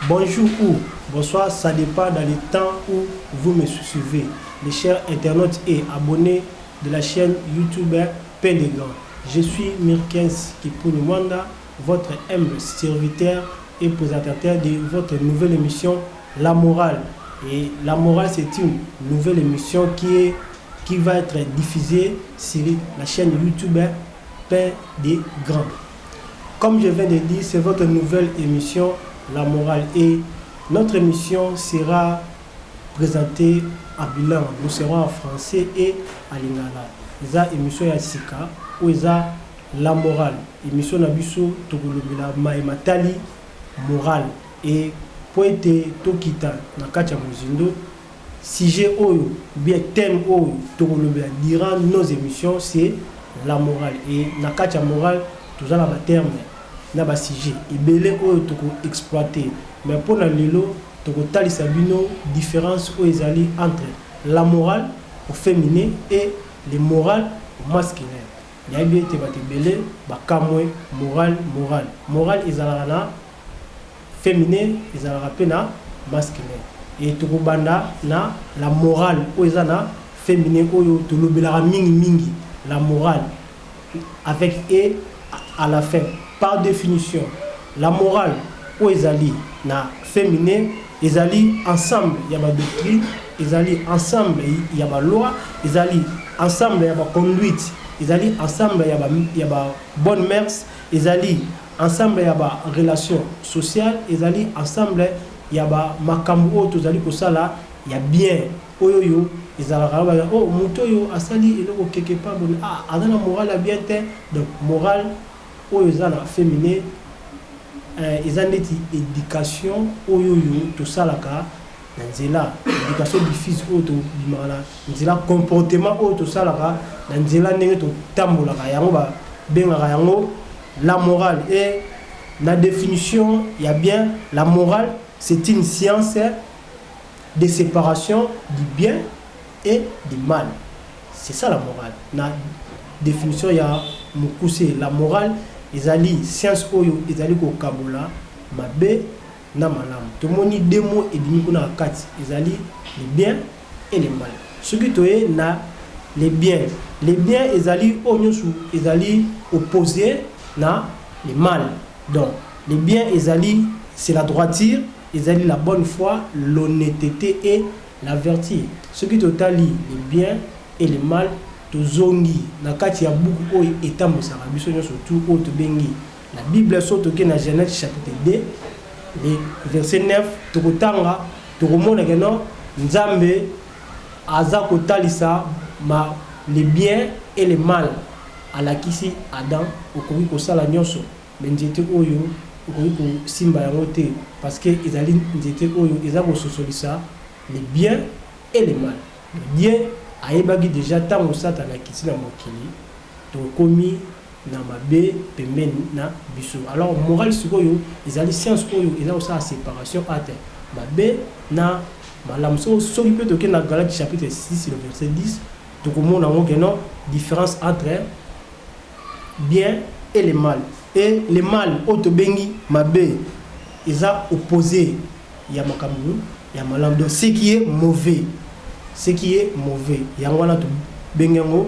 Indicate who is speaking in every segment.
Speaker 1: Bonjour ou bonsoir, ça dépend dans le temps où vous me suivez. Les chers internautes et abonnés de la chaîne YouTube Pélégrand. Je suis Mirkens Kipuni Mwanda, votre humble serviteur et présentateur de votre nouvelle émission La Morale. Et La Morale, c'est une nouvelle émission qui va être diffusée sur la chaîne YouTube Pélégrand. Comme je viens de dire, c'est votre nouvelle émission La Morale et notre émission sera présentée en bilan. Nous serons en français et en lingala. Eza émission ya sika ou eza La Morale. Émission na biso tokolobela matali morale et pour être tokita na kacha mozindo sujet oyo bien thème oyo tokolobela durant nos émissions c'est la morale et na kacha morale tout ça ba terme na ba sujet ebele oyo toko exploiter mais pour na lelo toko talisa bino différence oyo ezali entre la morale au féminin et le moral au masculin. Il y a bien été belé ba kamwe moral ezalaka na féminin ezalaka pe na masculin et toko banda na la morale oyo ezana féminin oyo tolobelaka mingi la morale avec et à la fin. Par définition, la morale ou ezali na féminin, ezali ensemble, il y a ma doctrine, ezali ensemble, il y a ma loi, ezali ensemble, il y a ma conduite, ezali ensemble, il y a ma bonne mœurs, ezali ensemble, il y a ma relation sociale, ezali ensemble, il y a ma makambo, tozali ko sala, il y a bien, oyoyo, ezala oh mutoyo asali eloko quelque part bon ah adana morale a bien te donc morale oyo ezala féminin ezandeti éducation oyo to salaka na nzela éducation du fils oyo to bimala nzela comportement oyo to salaka na nzela ndenge to tambolaka yango ba bengaka yango la morale et la définition il y a bien la morale c'est une science de séparation du bien et du mal. C'est ça la morale. La définition il y a mukuse la morale ezali science oyo ezali ko kabola mabe na malamu. To moni deux mots et demi kuna kati ezali le bien et le mal. Ce qui toye na les biens ezali onyosu ezali opposé na le mal. Donc les biens ezali c'est la droiture, ezali la bonne foi, l'honnêteté et la vertu. Ce qui totali les biens et le mal to zongi na kati ya buku oyo etambosaka biso nyonso surtout oyo tobengi la Bible soto ke na Genèse chapitre 2 le verset 9 tokotanga tokomona ke non Nzambe aza kotalisa ma les biens et le mal alakisi Adam okoki kosala nyonso mais nzete oyo okoki kosimba yango te parce que ezali nzete oyo eza kososolisa les biens et le mal. Dieu a ébagi déjà tant au satan a quitté la mokili, to komi na mabe pemben na biso. Alors morale sikoyo, ils ont science oyo, ils ont ça séparation entre mabe na malam so qui peut toquer na Galates chapitre 6 le verset 10, to komo na ngo non différence entre bien et le mal. Et le mal auto bengi mabe, ils ont opposé ya makambu ya malam donc ce qui est mauvais yangwana to bengengo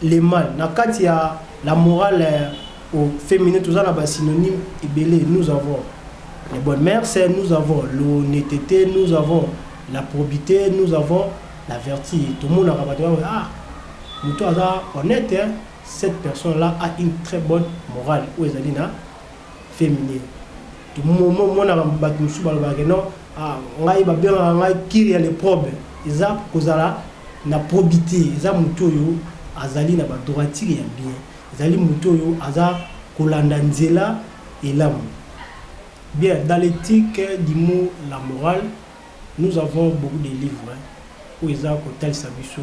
Speaker 1: le mal na kati ya la morale au féminin tout ça na ba synonyme ebele nous avons les bonnes mœurs nous avons l'honnêteté nous avons la probité nous avons la vertu tout le monde a rabattu ah muto aza honnête hein? Cette personne là a une très bonne morale ou ezali na féminin tout moment mona ba musu ba non ah ngai ba bien ngai kiri les probes eza kozala na probité eza muto yo azali na ba droiture ya bien ezali muto yo aza kolanda nzela elamu bien dans l'éthique du mot la morale nous avons beaucoup de livres où eza kotalisa biso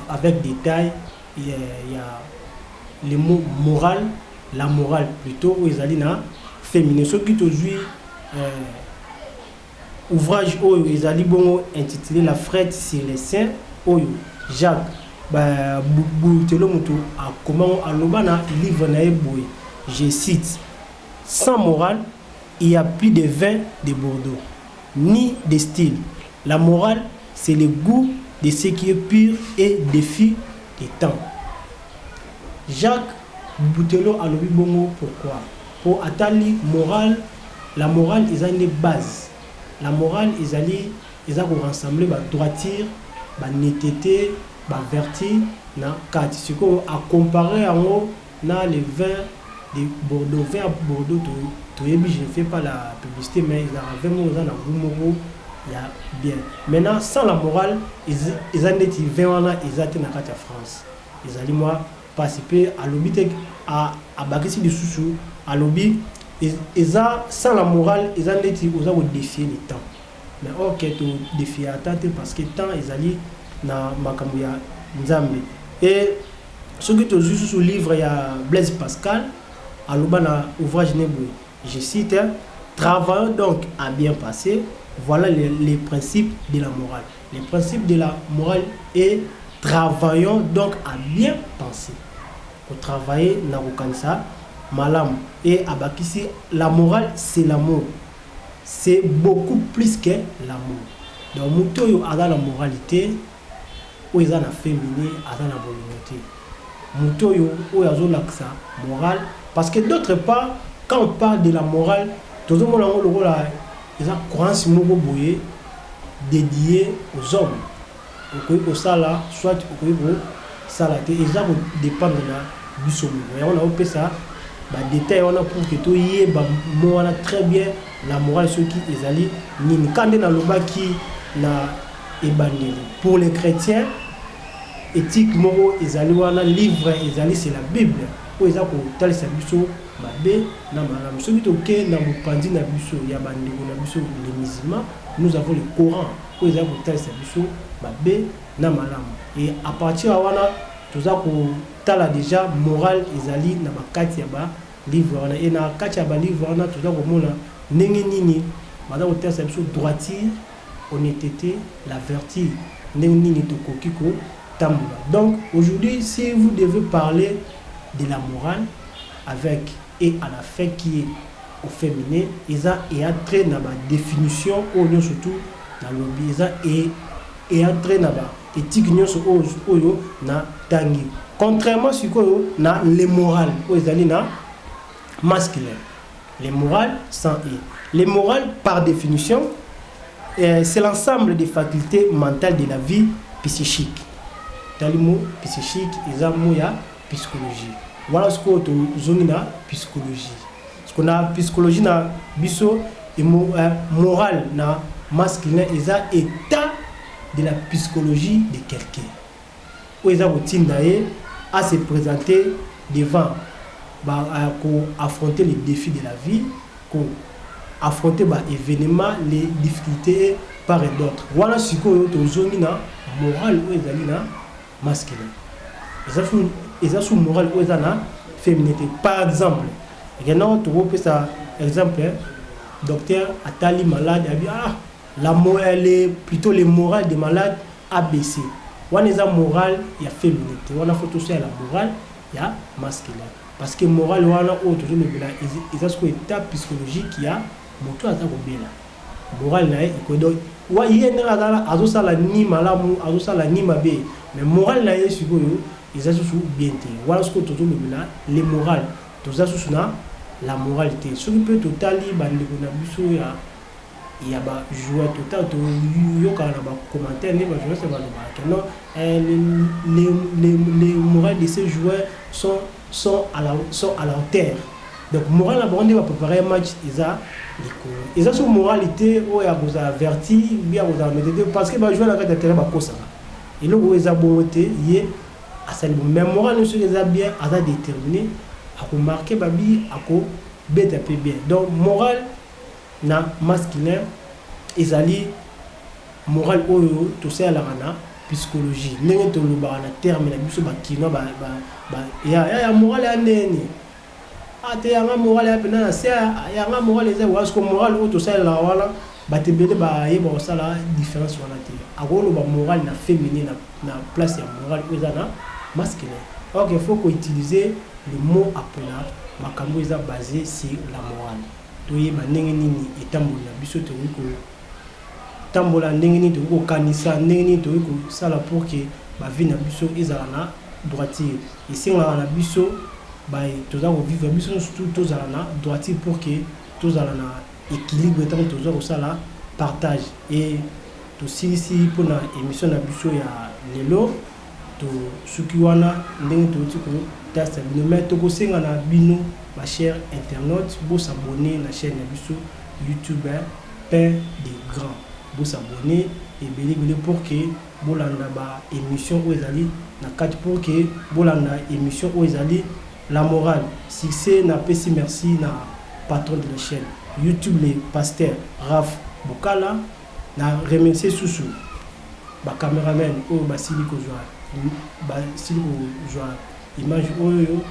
Speaker 1: avec détail il y a le mot moral la morale plutôt où ezali na féminin ce qui aujourd'hui ouvrage oyo ezali bongo intitulé la frette sur les saints oyo Jacques Boutelo Mutu a comment aloba na livre na boy je cite sans morale il n'y a plus de vin de Bordeaux, ni de style. La morale, c'est le goût de ce qui est pur et défie les temps. Jacques Boutelo a le bongo pourquoi? Pour atali morale, la morale est une base. La morale est pour rassembler la droiture, la netteté, la vertu, na kati. Ce qu'on a comparé à les vins de Bordeaux. Vin à Bordeaux, je ne fais pas la publicité, mais ils ont vraiment il y a bien. Maintenant, sans la morale, ils ont des vins ils ont été dans la France. Ils ont moi participer à l'objet à Bakissi de Soussou, à l'objet. Sans la morale, ils ont été défier le temps. Mais ok, tu défies à temps parce que le temps, ils allaient dans Makamouya Nzambe. Et ce que tu as vu sur le livre, il y a Blaise Pascal, à l'ouvrage Neboué. Je cite, travaillons donc à bien passer. Voilà les principes de la morale. Les principes de la morale est travaillons donc à bien penser. Pour travailler, Narukansa, Malam. Et à Bakissi, la morale, c'est l'amour. C'est beaucoup plus que l'amour. Donc, Moutoyo a dans la moralité, où ils ont la féminine, a dans la volonté. Moutoyo, où ils ont l'accent moral. Parce que d'autre part, quand on parle de la morale, tout le monde a le rôle, ils ont croyance dédiée aux hommes. Au sala, soit au salaté, ils ont dépendre de la buisson. Et on a fait ça. Détail on a pour que tout y est très bien la morale ceux qui est allé ni quand dans le bas qui na ébandi pour les chrétiens éthique moraux ils allé wana livre ils allé c'est la Bible où ils a pour tel service babé na malam ceux qui OK na mupandi na biso ya bandi na biso les musulmans nous avons le Coran où ils a pour tel service babé na malam et à partir de wana tout ça pour tala déjà morale ezali na bakati ya ba livre wana et na kati ya ba livre wana tout ça pour mona ndenge nini madame au test sur droiture honnêteté la vertu ndenge nini to kokiko tambula. Donc aujourd'hui si vous devez parler de la morale avec et à la fin qui est au féminin eza et entrer na ba définition au surtout na lobby eza et entrer na ba éthique nyonso oyo na tangi contrairement à ce que na les morales aux na masculin les morales sans et les morales par définition c'est l'ensemble des facultés mentales de la vie psychique dans le mot psychique ils ont ya psychologie voilà ce que zone na psychologie ce qu'on a psychologie na biso et morale na masculin ils ont état de la psychologie de quelqu'un où ils ont à se présenter devant pour affronter les défis de la vie pour affronter les événements les difficultés par et d'autres voilà ce que tu as na morale où ils ont na masculin ils ont sous morale où ils ont na féminité par exemple et non tu vois ça exemple docteur Atali malade a dit la morale est plutôt les morales des malades ABC. On a la morale, il y a féminité. On a photo sur la morale, il y a masculin. Parce que morale, on a autre chose, ils ont ce état psychologique qui a moto à ta morale là, il donc ouais il y a là azo sala ni malamu azo sala ni mabe mais morale là c'est quoi ils ont sous bien té. Voilà ce que tout le monde là les morales. Tout ça sous la moralité. Ce qui peut totali bande ko na biso ya il y a des joueurs total il y a des commentaires les morales de ces joueurs sont à la hauteur donc morale la bande va préparer un match ils ont sur moralité où il y a vous averti bien vous avez parce que va jouer la carte terrain ba kosa et là où ils ont beauté il est à celle même morale ne se les a bien à déterminer à marquer babi à ko bête un peu bien donc morale na masculin ezali moral oyo to c'est la na psychologie ndenge to lo ba na terme na biso ba kino ba ya moral ya neni ate ya moral ya pena c'est ya moral ez wa ce moral oyo to c'est la wala ba te bele ba ye ba sala différence wana te agolo ba moral na féminin na place ya moral oyo na masculin ok il faut qu'on utilise le mot appelé makambo eza basé sur la morale toyeba ndenge nini etambola biso tokoki kotambola ndenge nini tokoki kokanisa ndenge nini tokoki kosala pour ke bavi na biso ezala na droiture esengaka na biso toza kovivre biso surtout tozala na droiture pour ke tozala na équilibre ntango toza kosala partage et tosilisi mpona émission na biso ya lelo tosuki wana ndenge toti kotasa bino mais tokosenga na bino bachers internautes bosabone na chaîne ya biso YouTube Pain des Grands bosabone ebele pour que bolanda ba émission oyo ezali na kati pour que bolanda émission oyo ezali la morale succès na pesi merci na patron de la chaîne YouTube les pasteurs Raf Bokala na remercier Soussou ba cameraman oyo basili kozwa image oyo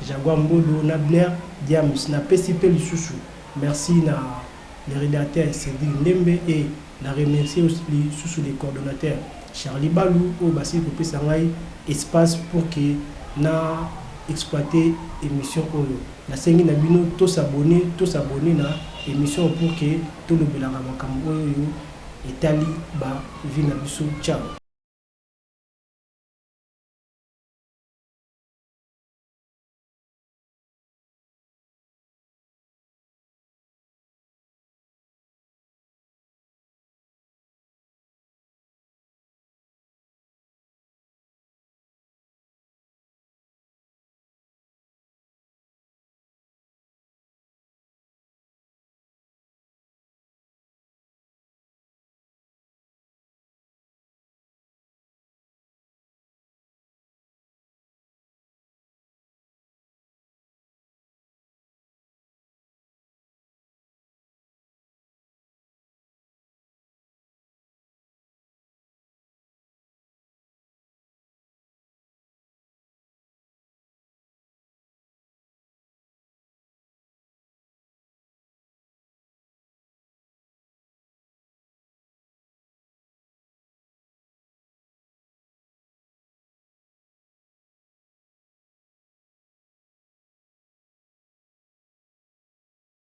Speaker 1: Jaguar Mbodo na Blair Diams na pesi pe lisusu merci na les rédacteurs Cédric Ndembe et na remercier aussi lisusu les coordonnateurs Charlie Balou oyo basili kopesa ngai espace pour que na exploiter émission oyo nasengi na bino tosabone na émission pour que tolobelaka makambo oyo etali ba vi na biso ciao.